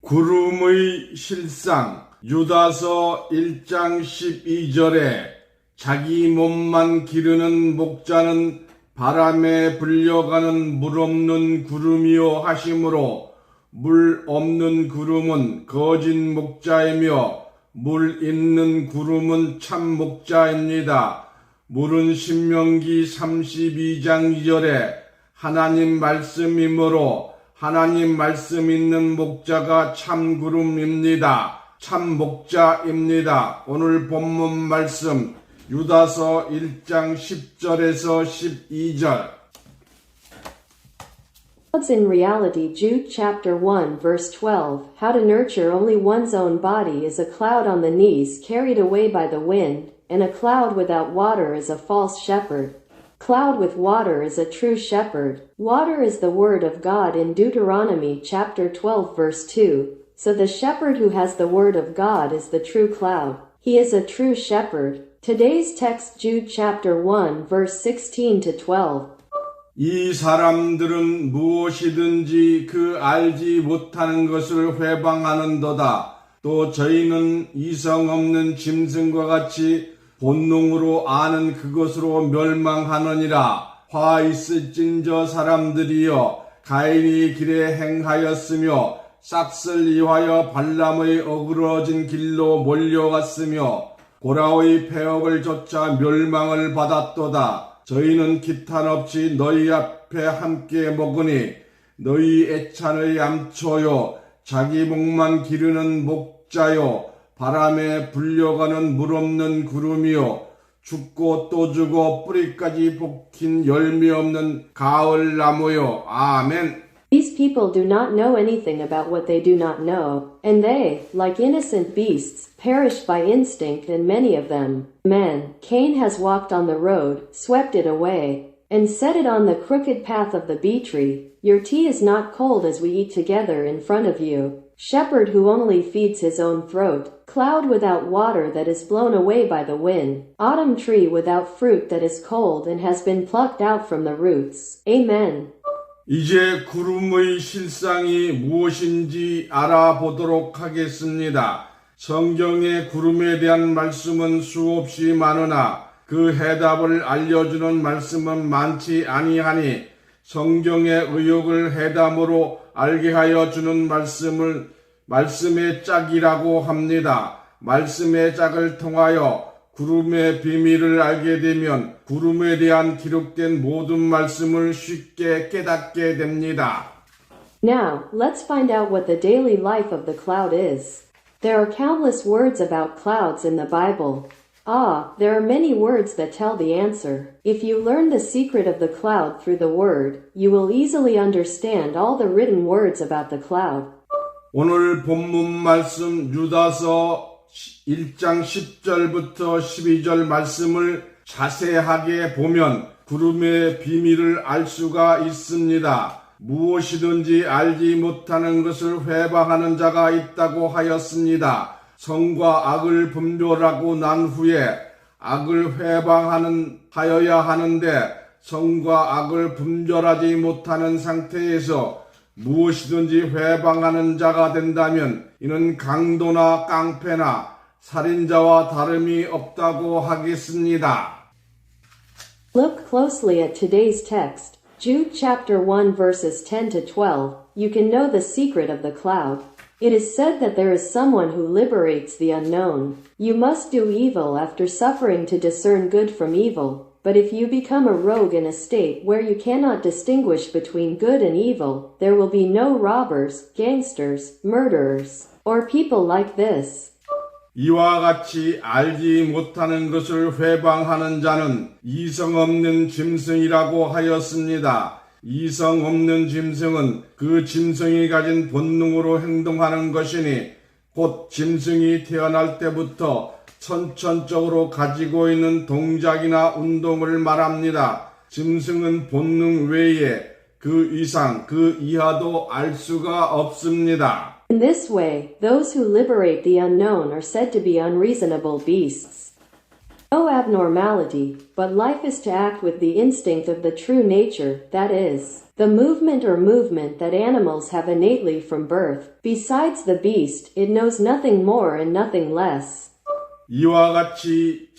구름의 실상 유다서 1장 12절에 자기 몸만 기르는 목자는 바람에 불려가는 물 없는 구름이요 하심으로 물 없는 구름은 거짓 목자이며 물 있는 구름은 참 목자입니다. 물은 신명기 32장 2절에 하나님 말씀이므로 하나님 말씀 있는 목자가 참 구름입니다. 참 목자입니다. 오늘 본문 말씀 유다서 1장 10절에서 12절. Clouds in reality. Jude chapter 1 verse 12. How to nurture only one's own body is a cloud on the knees carried away by the wind, and a cloud without water is a false shepherd. Cloud with water is a true shepherd. Water is the word of God in Deuteronomy chapter 12 verse 2. So the shepherd who has the word of God is the true cloud. He is a true shepherd. Today's text Jude chapter 1 verse 16 to 12. 이 사람들은 무엇이든지 그 알지 못하는 것을 회방하는도다. 또 저희는 이성 없는 짐승과 같이 본능으로 아는 그것으로 멸망하느니라. 화 있을진저 사람들이여 가인이 길에 행하였으며 싹을 이하여 발람의 어그러진 길로 몰려갔으며 고라의 폐역을 좇아 멸망을 받았도다. 저희는 기탄 없이 너희 앞에 함께 먹으니 너희 애찬의 암초요 자기 목만 기르는 목자요 바람에 불려가는 물 없는 구름이요 죽고 또 죽어 뿌리까지 볶인 열매 없는 가을 나무요. 아멘. These people do not know anything about what they do not know, and they, like innocent beasts, perish by instinct, and many of them, men. Cain has walked on the road, swept it away, and set it on the crooked path of the bee tree. Your tea is not cold as we eat together in front of you. Shepherd who only feeds his own throat. Cloud without water that is blown away by the wind. Autumn tree without fruit that is cold and has been plucked out from the roots. Amen. 이제 구름의 실상이 무엇인지 알아보도록 하겠습니다. 성경의 구름에 대한 말씀은 수없이 많으나 그 해답을 알려주는 말씀은 많지 아니하니 성경의 의혹을 해담으로 알게 하여 주는 말씀을 말씀의 짝이라고 합니다. 말씀의 짝을 통하여 구름의 비밀을 알게 되면 구름에 대한 기록된 모든 말씀을 쉽게 깨닫게 됩니다. Now, let's find out what the daily life of the cloud is. There are countless words about clouds in the Bible. There are many words that tell the answer. If you learn the secret of the cloud through the word, you will easily understand all the written words about the cloud. 오늘 본문 말씀 유다서 1장 10절부터 12절 말씀을 자세하게 보면 구름의 비밀을 알 수가 있습니다. 무엇이든지 알지 못하는 것을 회방하는 자가 있다고 하였습니다. 선과 악을 분별하고 난 후에 악을 회방하여야 하는데 선과 악을 분별하지 못하는 상태에서 무엇이든지 회방하는 자가 된다면 이는 강도나 깡패나 살인자와 다름이 없다고 하겠습니다. Look closely at today's text, Jude chapter 1 verses 10 to 12. You can know the secret of the cloud. It is said that there is someone who liberates the unknown. You must do evil after suffering to discern good from evil. But if you become a rogue in a state where you cannot distinguish between good and evil, there will be no robbers, gangsters, murderers, or people like this. 이와 같이 알지 못하는 것을 회방하는 자는 이성 없는 짐승이라고 하였습니다. 이성 없는 짐승은 그 짐승이 가진 본능으로 행동하는 것이니 곧 짐승이 태어날 때부터 선천적으로 가지고 있는 동작이나 운동을 말합니다. 짐승은 본능 외에 그 이상, 그 이하도 알 수가 없습니다. In this way, those who liberate the unknown are said to be unreasonable beasts. No abnormality, but life is to act with the instinct of the true nature, that is, the movement or movement that animals have innately from birth. Besides the beast, it knows nothing more and nothing less. 이와 같이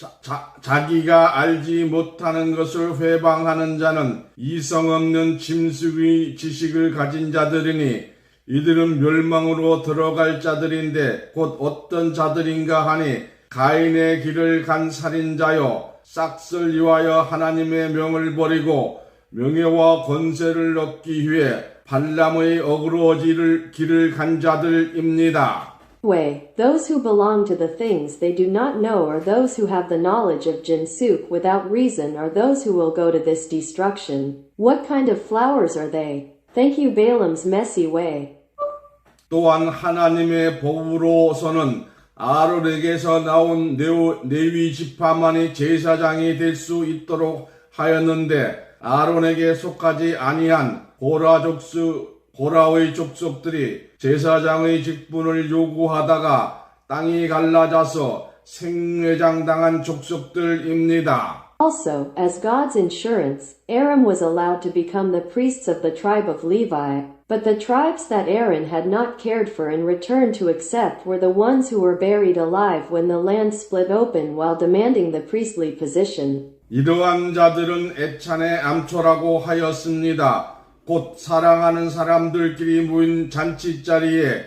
자기가 알지 못하는 것을 회방하는 자는 이성 없는 짐승의 지식을 가진 자들이니 이들은 멸망으로 들어갈 자들인데 곧 어떤 자들인가 하니 가인의 길을 간 살인자여 싹을 이하여 하나님의 명을 버리고 명예와 권세를 얻기 위해 발람의 어그러지를 길을 간 자들입니다. Way, those who belong to the things they do not know are those who have the knowledge of Jinsuk without reason are those who will go to this destruction. What kind of flowers are they? Thank you Balaam's messy way. 또한 하나님의 법으로서는 아론에게서 나온 레위 지파만이 제사장이 될 수 있도록 하였는데 아론에게 속하지 아니한 고라의 족속들이 제사장의 직분을 요구하다가 땅이 갈라져서 생매장당한 족속들입니다. Also, as God's insurance, Aaron was allowed to become the priests of the tribe of Levi, but the tribes that Aaron had not cared for and returned to accept were the ones who were buried alive when the land split open while demanding the priestly position. 이러한 자들은 애찬의 암초라고 하였습니다. 곧 사랑하는 사람들끼리 모인 잔치자리에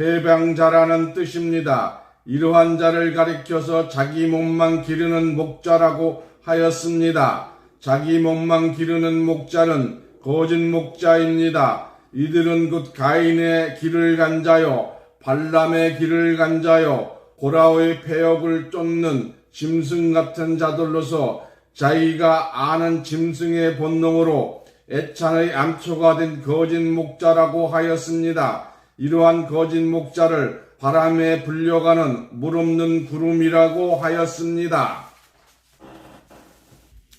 해방자라는 뜻입니다. 이러한 자를 가리켜서 자기 몸만 기르는 목자라고 하였습니다. 자기 몸만 기르는 목자는 거짓 목자입니다. 이들은 곧 가인의 길을 간 자요, 발람의 길을 간 자요, 고라의 폐역을 쫓는 짐승 같은 자들로서 자기가 아는 짐승의 본능으로 애찬의 암초가 된 거짓 목자라고 하였습니다. 이러한 거짓 목자를 바람에 불려가는 물 없는 구름이라고 하였습니다.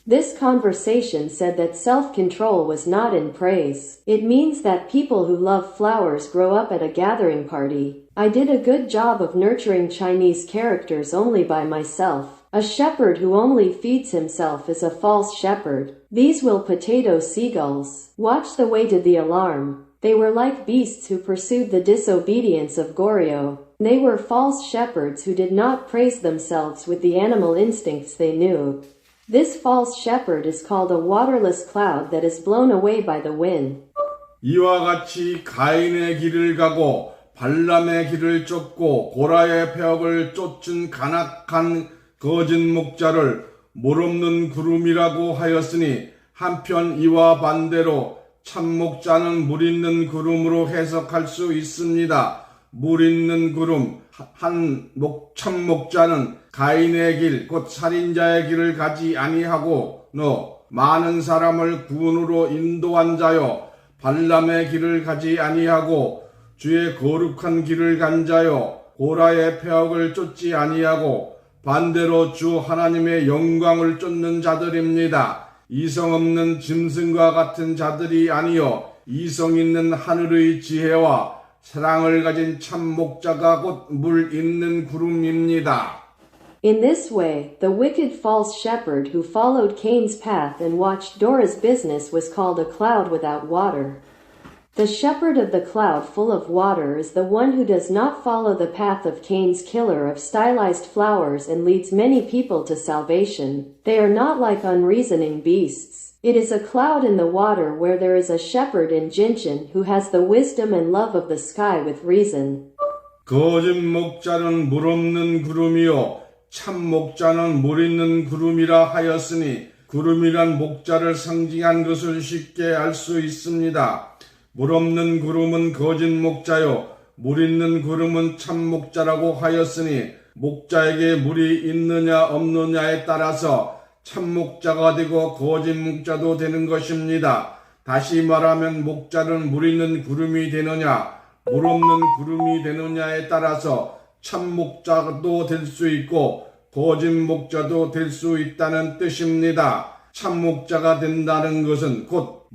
This conversation said that self-control was not in praise. It means that people who love flowers grow up at a gathering party. I did a good job of nurturing Chinese characters only by myself. A shepherd who only feeds himself is a false shepherd. These will potato seagulls. Watch the way to the alarm. They were like beasts who pursued the disobedience of Goryeo. They were false shepherds who did not praise themselves with the animal instincts they knew. This false shepherd is called a waterless cloud that is blown away by the wind. 이와 같이 가인의 길을 가고 발람의 길을 쫓고 고라의 폐역을 쫓은 간악한 거짓 목자를 물 없는 구름이라고 하였으니 한편 이와 반대로 참 목자는 물 있는 구름으로 해석할 수 있습니다. 물 있는 구름, 참 목자는 가인의 길, 곧 살인자의 길을 가지 아니하고 많은 사람을 구원으로 인도한 자요, 발람의 길을 가지 아니하고 주의 거룩한 길을 간 자요, 고라의 폐역을 쫓지 아니하고 반대로 주 하나님의 영광을 쫓는 자들입니다. 이성 없는 짐승과 같은 자들이 아니요 이성 있는 하늘의 지혜와 사랑을 가진 참 목자가 곧 물 있는 구름입니다. In this way, the wicked false shepherd who followed Cain's path and watched Dora's business was called a cloud without water. The shepherd of the cloud full of water is the one who does not follow the path of Cain's killer of stylized flowers and leads many people to salvation. They are not like unreasoning beasts. It is a cloud in the water where there is a shepherd in Jinshin who has the wisdom and love of the sky with reason. 거짓 목자는 물 없는 구름이요 참 목자는 물 있는 구름이라 하였으니 구름이란 목자를 상징한 것을 쉽게 알 수 있습니다. 물 없는 구름은 거짓 목자요 물 있는 구름은 참 목자라고 하였으니 목자에게 물이 있느냐 없느냐에 따라서 참 목자가 되고 거짓 목자도 되는 것입니다. 다시 말하면 목자는 물 있는 구름이 되느냐 물 없는 구름이 되느냐에 따라서 참 목자도 될 수 있고 거짓 목자도 될 수 있다는 뜻입니다. 참 목자가 된다는 것은 곧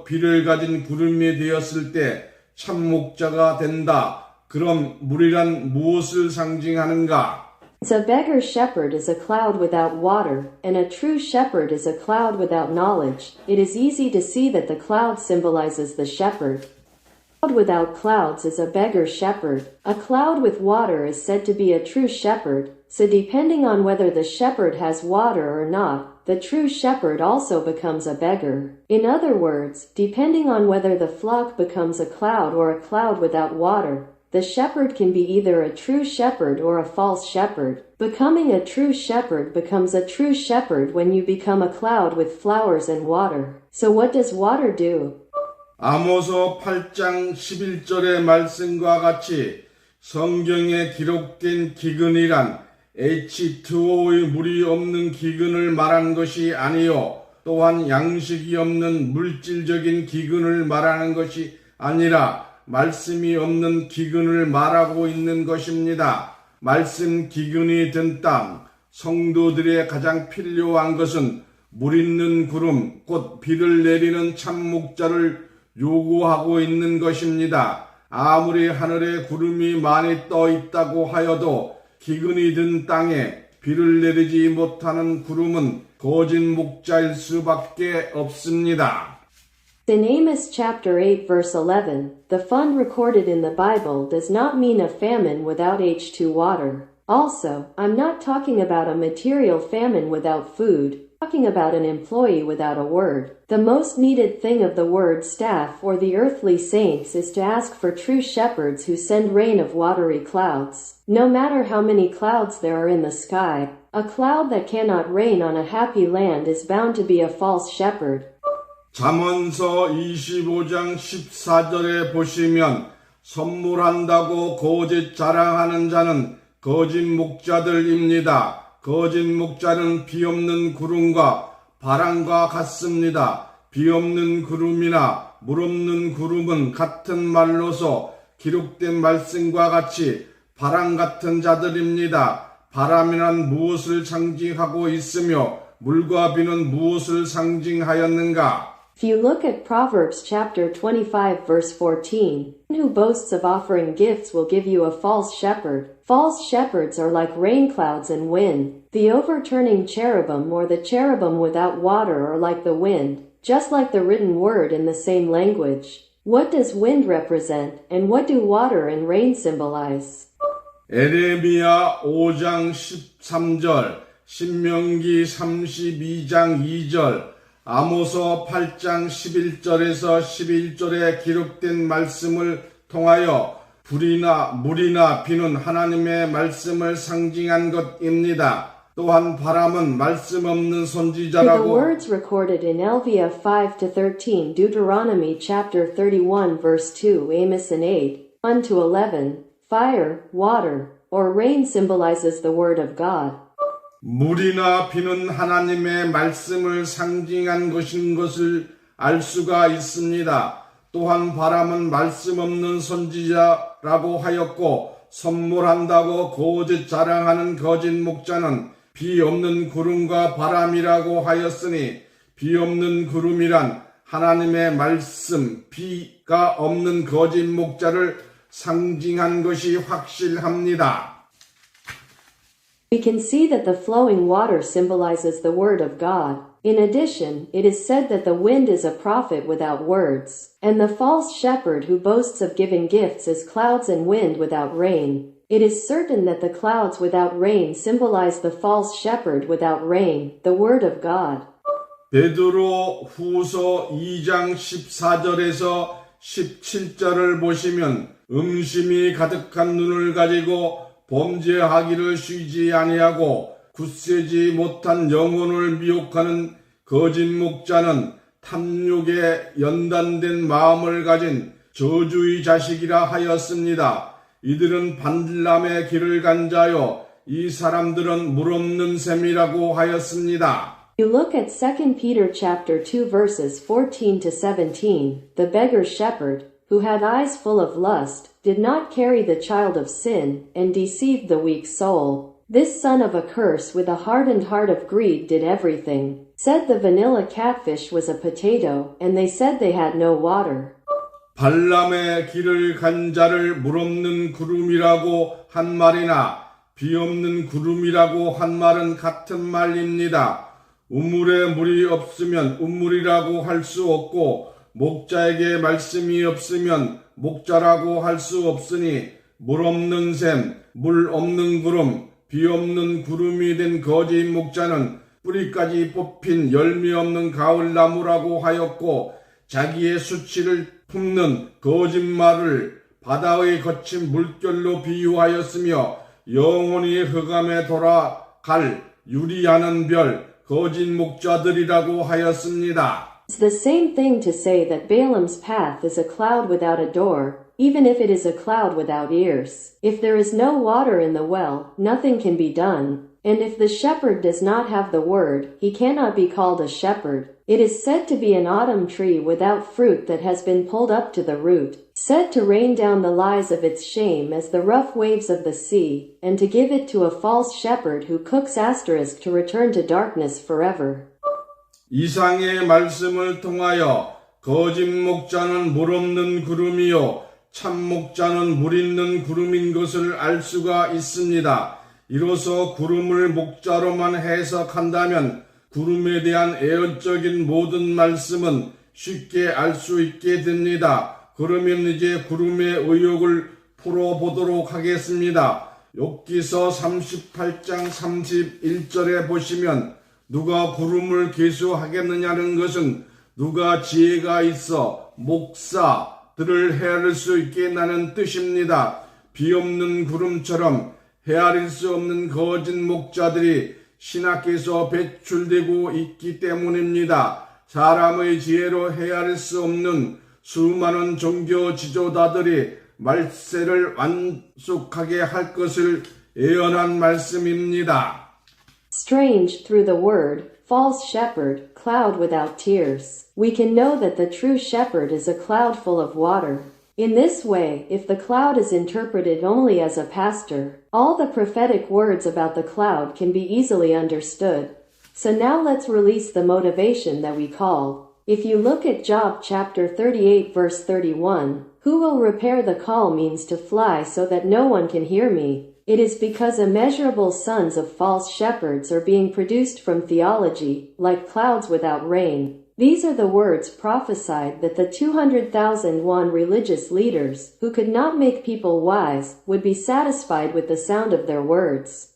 비를 가진 구름이 되었을 때 참 목자가 된다. 그럼 물이란 무엇을 상징하는가? A beggar shepherd is a cloud without water, and a true shepherd is a cloud without knowledge. It is easy to see that the cloud symbolizes the shepherd. A cloud without clouds is a beggar shepherd. A cloud with water is said to be a true shepherd, so depending on whether the shepherd has water or not, the true shepherd also becomes a beggar. In other words, depending on whether the flock becomes a cloud or a cloud without water, the shepherd can be either a true shepherd or a false shepherd. Becoming a true shepherd becomes a true shepherd when you become a cloud with flowers and water. So what does water do? 아모스 8장 11절의 말씀과 같이 성경에 기록된 기근이란 H2O의 물이 없는 기근을 말한 것이 아니요 또한 양식이 없는 물질적인 기근을 말하는 것이 아니라 말씀이 없는 기근을 말하고 있는 것입니다. 말씀 기근이 된 땅, 성도들의 가장 필요한 것은 물 있는 구름, 곧 비를 내리는 참 목자를 요구하고 있는 것입니다. 아무리 하늘에 구름이 많이 떠 있다고 하여도 기근이 든 땅에 비를 내리지 못하는 구름은 거짓 목자일 수밖에 없습니다. In Amos chapter 8 verse 11, the fund recorded in the Bible does not mean a famine without H2 water. Also, I'm not talking about a material famine without food, I'm talking about an employee without a word. The most needed thing of the word staff or the earthly saints is to ask for true shepherds who send rain of watery clouds. No matter how many clouds there are in the sky, a cloud that cannot rain on a happy land is bound to be a false shepherd. 잠언서 25장 14절에 보시면 선물한다고 거짓 자랑하는 자는 거짓 목자들입니다. 거짓 목자는 비 없는 구름과 바람과 같습니다. 비 없는 구름이나 물 없는 구름은 같은 말로서 기록된 말씀과 같이 바람 같은 자들입니다. 바람이란 무엇을 상징하고 있으며 물과 비는 무엇을 상징하였는가? If you look at Proverbs chapter 25 verse 14, one who boasts of offering gifts will give you a false shepherd. False shepherds are like rain clouds and wind. The overturning cherubim or the cherubim without water are like the wind, just like the written word in the same language. What does wind represent, and what do water and rain symbolize? 에레미야 5장 13절, 신명기 32장 2절, 아모서 8장 11절에서 11절에 기록된 말씀을 통하여 불이나 물이나 비는 하나님의 말씀을 상징한 것입니다. 또한 바람은 말씀 없는 The 선지자라고 words recorded in Elvia 5-13, Deuteronomy chapter 31 verse 2, Amos and 8, 1-11, fire, water, or rain symbolizes the word of God. 물이나 비는 하나님의 말씀을 상징한 것인 것을 알 수가 있습니다. 또한 바람은 말씀 없는 선지자라고 하였고 선물한다고 거짓 자랑하는 거짓 목자는 비 없는 구름과 바람이라고 하였으니 비 없는 구름이란 하나님의 말씀, 비가 없는 거짓 목자를 상징한 것이 확실합니다. We can see that the flowing water symbolizes the word of God. In addition, it is said that the wind is a prophet without words, and the false shepherd who boasts of giving gifts is clouds and wind without rain. It is certain that the clouds without rain symbolize the false shepherd without rain, the word of God. 베드로 후서 2장 14절에서 17절을 보시면 음심이 가득한 눈을 가지고 범죄하기를 쉬지 아니하고 굳세지 못한 영혼을 미혹하는 거짓 목자는 탐욕에 연단된 마음을 가진 저주의 자식이라 하였습니다. 이들은 반람의 길을 간 자요 이 사람들은 물 없는 셈이라고 하였습니다. You look at 2 Peter chapter 2 verses 14-17, the beggar shepherd, who had eyes full of lust, did not carry the child of sin, and deceived the weak soul. This son of a curse with a hardened heart of greed did everything. Said the vanilla catfish was a potato, and they said they had no water. 발람의 길을 간 자를 물 없는 구름이라고 한 말이나 비 없는 구름이라고 한 말은 같은 말입니다. 우물에 물이 없으면 우물이라고 할 수 없고 목자에게 말씀이 없으면 목자라고 할 수 없으니 물 없는 샘, 물 없는 구름, 비 없는 구름이 된 거짓 목자는 뿌리까지 뽑힌 열매 없는 가을나무라고 하였고 자기의 수치를 품는 거짓말을 바다의 거친 물결로 비유하였으며 영원히 흑암에 돌아갈 유리하는 별, 거짓 목자들이라고 하였습니다. It's the same thing to say that Balaam's path is a cloud without a door, even if it is a cloud without ears. If there is no water in the well, nothing can be done. And if the shepherd does not have the word, he cannot be called a shepherd. It is said to be an autumn tree without fruit that has been pulled up to the root, said to rain down the lies of its shame as the rough waves of the sea, and to give it to a false shepherd who cooks asterisk to return to darkness forever. 이상의 말씀을 통하여 거짓 목자는 물 없는 구름이요 참 목자는 물 있는 구름인 것을 알 수가 있습니다. 이로써 구름을 목자로만 해석한다면 구름에 대한 애언적인 모든 말씀은 쉽게 알 수 있게 됩니다. 그러면 이제 구름의 의혹을 풀어보도록 하겠습니다. 욥기서 38장 31절에 보시면 누가 구름을 계수하겠느냐는 것은 누가 지혜가 있어 목사들을 헤아릴 수 있겠다는 뜻입니다. 비 없는 구름처럼 헤아릴 수 없는 거짓 목자들이 신학에서 배출되고 있기 때문입니다. 사람의 지혜로 헤아릴 수 없는 수많은 종교 지도자들이 말세를 완숙하게 할 것을 예언한 말씀입니다. Strange through the word, false shepherd, cloud without tears. We can know that the true shepherd is a cloud full of water. In this way, if the cloud is interpreted only as a pastor, all the prophetic words about the cloud can be easily understood. So now let's release the motivation that we call. If you look at Job chapter 38 verse 31, who will repair the call means to fly so that no one can hear me. It is because immeasurable sons of false shepherds are being produced from theology, like clouds without rain. These are the words prophesied that the 200,001 religious leaders, who could not make people wise, would be satisfied with the sound of their words.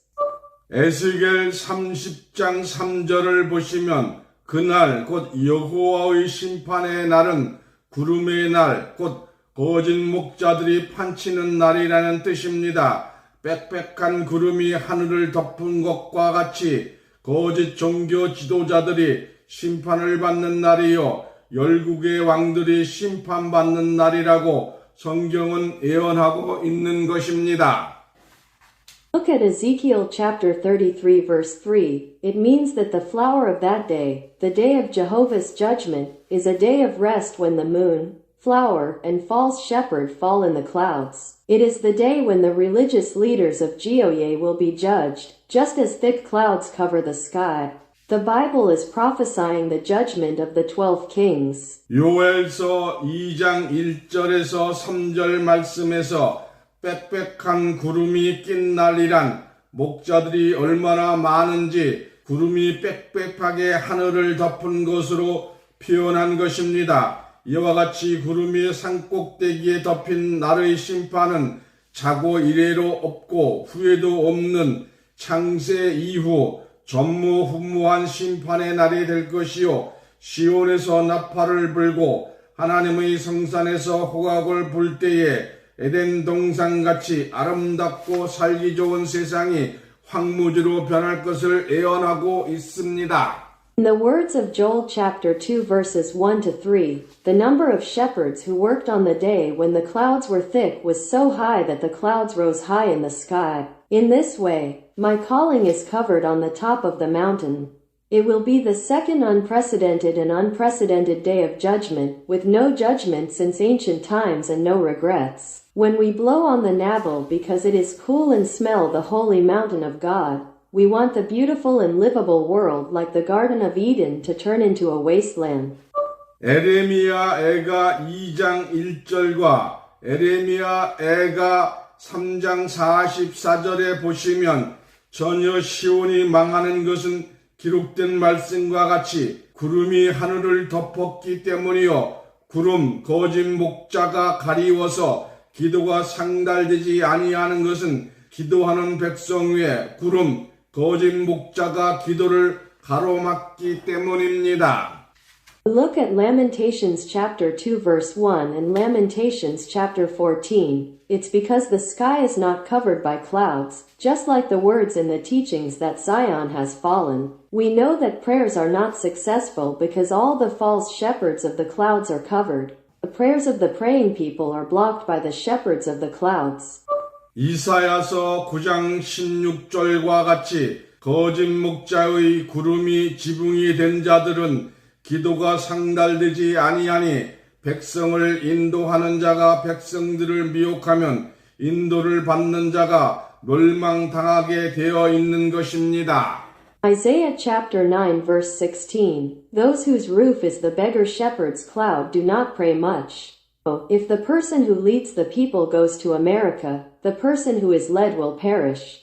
에스겔 30장 3절을 보시면 그날 곧 여호와의 심판의 날은 구름의 날, 곧 거짓 목자들이 판치는 날이라는 뜻입니다. 빽빽한 구름이 하늘을 덮은 것과 같이 거짓 종교 지도자들이 심판을 받는 날이요 열국의 왕들이 심판받는 날이라고 성경은 예언하고 있는 것입니다. Look at Ezekiel chapter 33 verse 3. It means that the flower of that day, the day of Jehovah's judgment, is a day of rest when the moon, flower, and false shepherd fall in the clouds. It is the day when the religious leaders of Gioye will be judged, just as thick clouds cover the sky. The Bible is prophesying the judgment of the 12 kings. 요엘서 2장 1절에서 3절 말씀에서 빽빽한 구름이 낀 날이란 목자들이 얼마나 많은지 구름이 빽빽하게 하늘을 덮은 것으로 표현한 것입니다. 이와 같이 구름이 산꼭대기에 덮인 날의 심판은 자고 이래로 없고 후에도 없는 창세 이후 전무후무한 심판의 날이 될 것이요 시온에서 나팔을 불고 하나님의 성산에서 호각을 불 때에 에덴 동산같이 아름답고 살기 좋은 세상이 황무지로 변할 것을 예언하고 있습니다. In the words of Joel chapter 2 verses 1 to 3, the number of shepherds who worked on the day when the clouds were thick was so high that the clouds rose high in the sky. In this way, my calling is covered on the top of the mountain. It will be the second unprecedented and unprecedented day of judgment, with no judgment since ancient times and no regrets. When we blow on the navel because it is cool and smell the holy mountain of God, we want the beautiful and livable world like the Garden of Eden to turn into a wasteland. 에레미야 애가 2장 1절과 에레미야 애가 3장 44절에 보시면 전혀 시온이 망하는 것은 기록된 말씀과 같이 구름이 하늘을 덮었기 때문이요. 구름 거짓 목자가 가리워서 기도가 상달되지 아니하는 것은 기도하는 백성 위에 구름 거짓 목자가 기도를 가로막기 때문입니다. Look at Lamentations chapter 2 verse 1 and Lamentations chapter 14. It's because the sky is not covered by clouds, just like the words in the teachings that Zion has fallen. We know that prayers are not successful because all the false shepherds of the clouds are covered. The prayers of the praying people are blocked by the shepherds of the clouds. 이사야서 9장 16절과 같이 거짓 목자의 구름이 지붕이 된 자들은 기도가 상달되지 아니하니 백성을 인도하는 자가 백성들을 미혹하면 인도를 받는 자가 멸망당하게 되어 있는 것입니다. Isaiah chapter 9 verse 16. Those whose roof is the beggar shepherd's cloud do not pray much. If the person who leads the people goes to America, the person who is led will perish.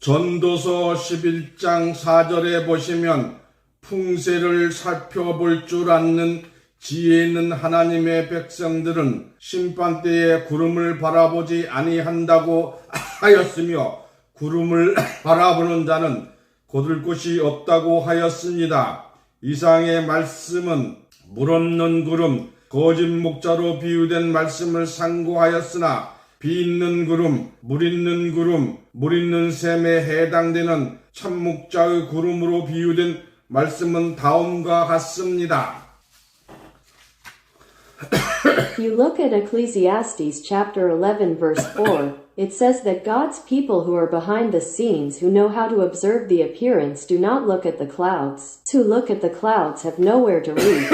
전도서 11장 4절에 보시면 풍세를 살펴볼 줄 아는 지혜 있는 하나님의 백성들은 심판때에 구름을 바라보지 아니한다고 하였으며 구름을 바라보는 자는 거둘 곳이 없다고 하였습니다. 이상의 말씀은 물 없는 구름, 거짓 목자로 비유된 말씀을 상고하였으나 비 있는 구름, 물 있는 구름, 물 있는 샘에 해당되는 참 목자의 구름으로 비유된 말씀은 다음과 같습니다. If you look at Ecclesiastes chapter 11 verse 4, it says that God's people who are behind the scenes who know how to observe the appearance do not look at the clouds. To look at the clouds have nowhere to reach.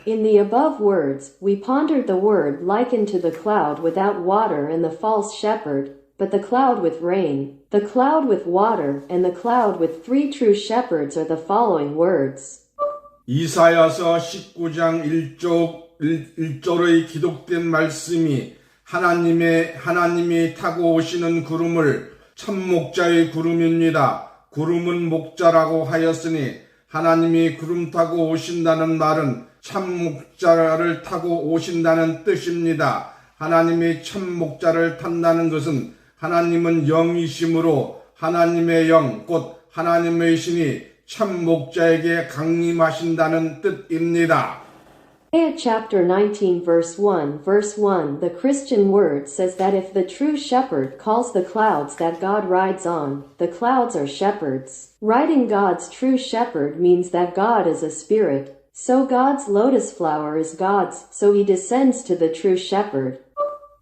In the above words, we pondered the word likened to the cloud without water and the false shepherd, but the cloud with rain, the cloud with water, and the cloud with 3 true shepherds are the following words. 이사야서 19장 1절의 기록된 말씀이 하나님이 타고 오시는 구름을 참목자의 구름입니다. 구름은 목자라고 하였으니 하나님이 구름 타고 오신다는 말은 참목자를 타고 오신다는 뜻입니다. 하나님이 참목자를 탄다는 것은 하나님은 영이심으로 하나님의 영, 곧 하나님의 신이 참목자에게 강림하신다는 뜻입니다. Isaiah chapter 19 verse 1 the Christian word says that if the true shepherd calls the clouds that God rides on, the clouds are shepherds. Riding God's true shepherd means that God is a spirit. So God's lotus flower is God's, so he descends to the true shepherd.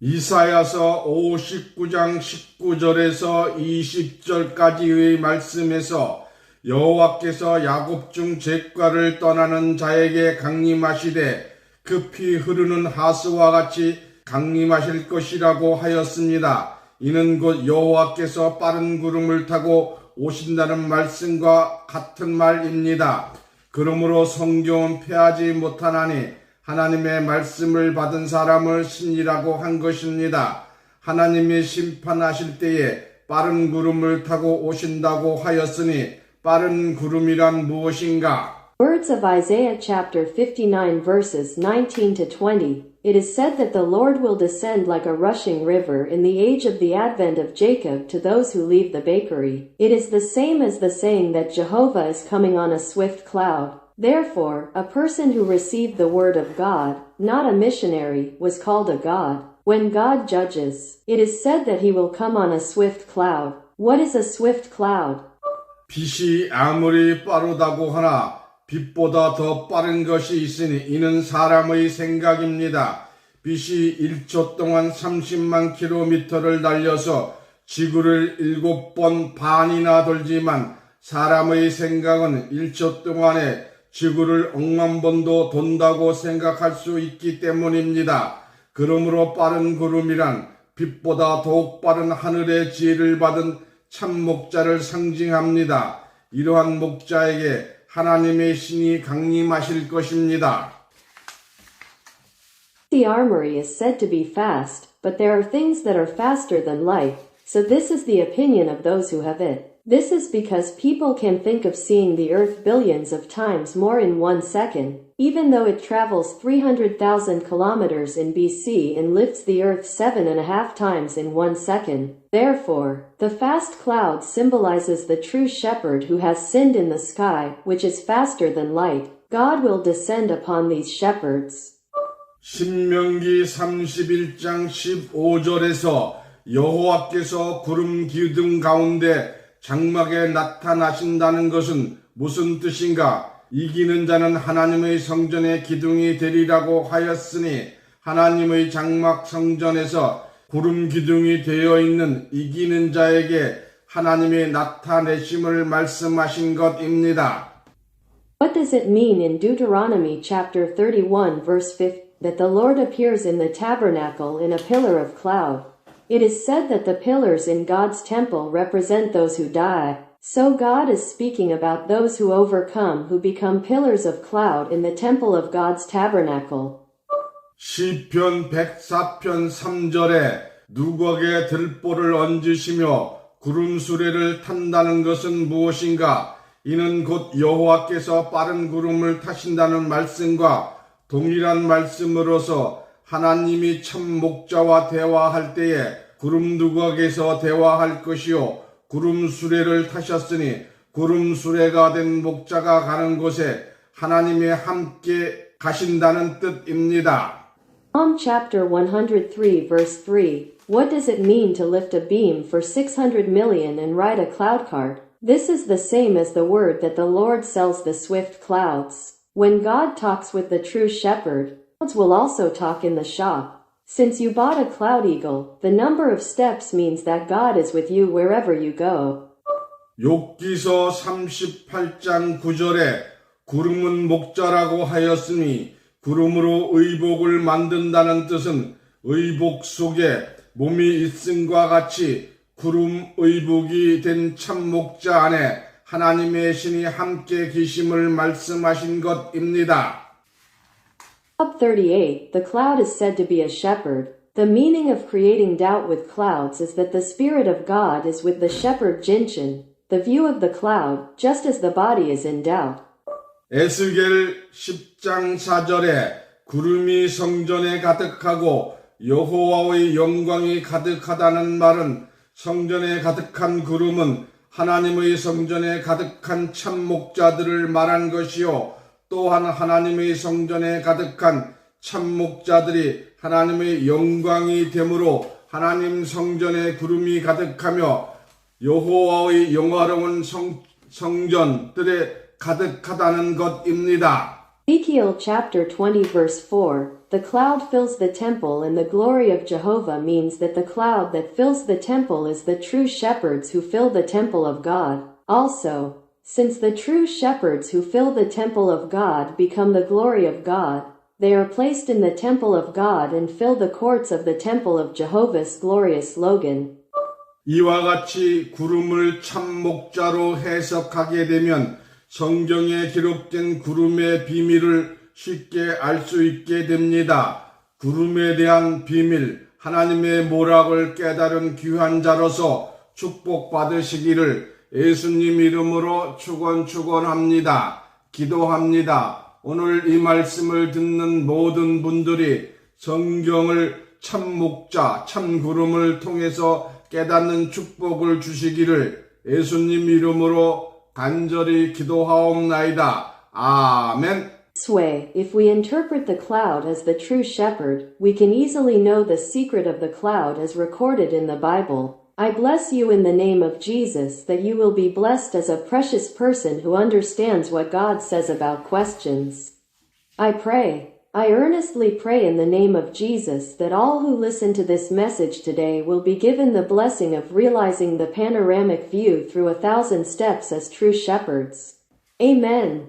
이사야서 59장 19절에서 20절까지의 말씀에서 여호와께서 야곱 중 잿과를 떠나는 자에게 강림하시되 급히 흐르는 하수와 같이 강림하실 것이라고 하였습니다. 이는 곧 여호와께서 빠른 구름을 타고 오신다는 말씀과 같은 말입니다. 그러므로 성경은 패하지 못하나니 하나님의 말씀을 받은 사람을 신이라고 한 것입니다. 하나님이 심판하실 때에 빠른 구름을 타고 오신다고 하였으니 빠른 구름이란 무엇인가? Words of Isaiah chapter 59 verses 19 to 20. It is said that the Lord will descend like a rushing river in the age of the advent of Jacob to those who leave the bakery. It is the same as the saying that Jehovah is coming on a swift cloud. Therefore, a person who received the word of God, not a missionary, was called a God. When God judges, it is said that he will come on a swift cloud. What is a swift cloud? 빛이 아무리 빠르다고 하나 빛보다 더 빠른 것이 있으니 이는 사람의 생각입니다. 빛이 1초 동안 30만 킬로미터를 달려서 지구를 7번 반이나 돌지만 사람의 생각은 1초 동안에 지구를 100만 번도 돈다고 생각할 수 있기 때문입니다. 그러므로 빠른 구름이란 빛보다 더욱 빠른 하늘의 지혜를 받은 참 목자를 상징합니다. 이러한 목자에게 하나님의 신이 강림하실 것입니다. The armory is said to be fast, but there are things that are faster than light, so this is the opinion of those who have it. This is because people can think of seeing the Earth billions of times more in 1 second, even though it travels 300,000 kilometers in BC and lifts the Earth 7.5 times in 1 second. Therefore, the fast cloud symbolizes the true shepherd who has sinned in the sky, which is faster than light. God will descend upon these shepherds. 신명기 31장 15절에서 여호와께서 구름 기둥 가운데 장막에 나타나신다는 것은 무슨 뜻인가? 이기는 자는 하나님의 성전의 기둥이 되리라고 하였으니 하나님의 장막 성전에서 구름 기둥이 되어 있는 이기는 자에게 하나님의 나타내심을 말씀하신 것입니다. What does it mean in Deuteronomy chapter 31 verse 5 that the Lord appears in the tabernacle in a pillar of cloud? It is said that the pillars in God's temple represent those who die. So God is speaking about those who overcome, who become pillars of cloud in the temple of God's tabernacle. 시편 104편 3절에 누구에게 들보를 얹으시며 구름 수레를 탄다는 것은 무엇인가? 이는 곧 여호와께서 빠른 구름을 타신다는 말씀과 동일한 말씀으로서 하나님이 참 목자와 대화할 때에 구름 두각에서 대화할 것이요 구름 수레를 타셨으니 구름 수레가 된 목자가 가는 곳에 하나님이 함께 가신다는 뜻입니다. Psalm chapter 103 verse 3. What does it mean to lift a beam for 600 million and ride a cloud cart? This is the same as the word that the Lord sells the swift clouds. When God talks with the true shepherd, clouds will also talk in the shop. Since you bought a cloud eagle, the number of steps means that God is with you wherever you go. 욥기서 38장 9절에 구름은 목자라고 하였으니 구름으로 의복을 만든다는 뜻은 의복 속에 몸이 있음과 같이 구름 의복이 된 참 목자 안에 하나님의 신이 함께 계심을 말씀하신 것입니다. Psalm 38, the cloud is said to be a shepherd. The meaning of creating doubt with clouds is that the Spirit of God is with the shepherd Jinshin, the view of the cloud, just as the body is in doubt. 에스겔 10장 4절에 구름이 성전에 가득하고 여호와의 영광이 가득하다는 말은 성전에 가득한 구름은 하나님의 성전에 가득한 참 목자들을 말한 것이요 또한 하나님의 성전에 가득한 참 목자들이 하나님의 영광이 되므로 하나님 성전에 구름이 가득하며 여호와의 영화로운 성전들에 가득하다는 것입니다. Ezekiel chapter 20 verse 4, the cloud fills the temple and the glory of Jehovah means that the cloud that fills the temple is the true shepherds who fill the temple of God. Also, since the true shepherds who fill the temple of God become the glory of God, they are placed in the temple of God and fill the courts of the temple of Jehovah's glorious slogan. 이와 같이 구름을 참 목자로 해석하게 되면 성경에 기록된 구름의 비밀을 쉽게 알 수 있게 됩니다. 구름에 대한 비밀, 하나님의 모락을 깨달은 귀한 자로서 축복받으시기를 예수님 이름으로 축원합니다. 기도합니다. 오늘 이 말씀을 듣는 모든 분들이 성경을 참 목자, 참 구름을 통해서 깨닫는 축복을 주시기를 예수님 이름으로 간절히 기도하옵나이다. 아멘. This way, if we interpret the cloud as the true shepherd, we can easily know the secret of the cloud as recorded in the Bible. I bless you in the name of Jesus that you will be blessed as a precious person who understands what God says about questions. I earnestly pray in the name of Jesus that all who listen to this message today will be given the blessing of realizing the panoramic view through 1,000 steps as true shepherds. Amen.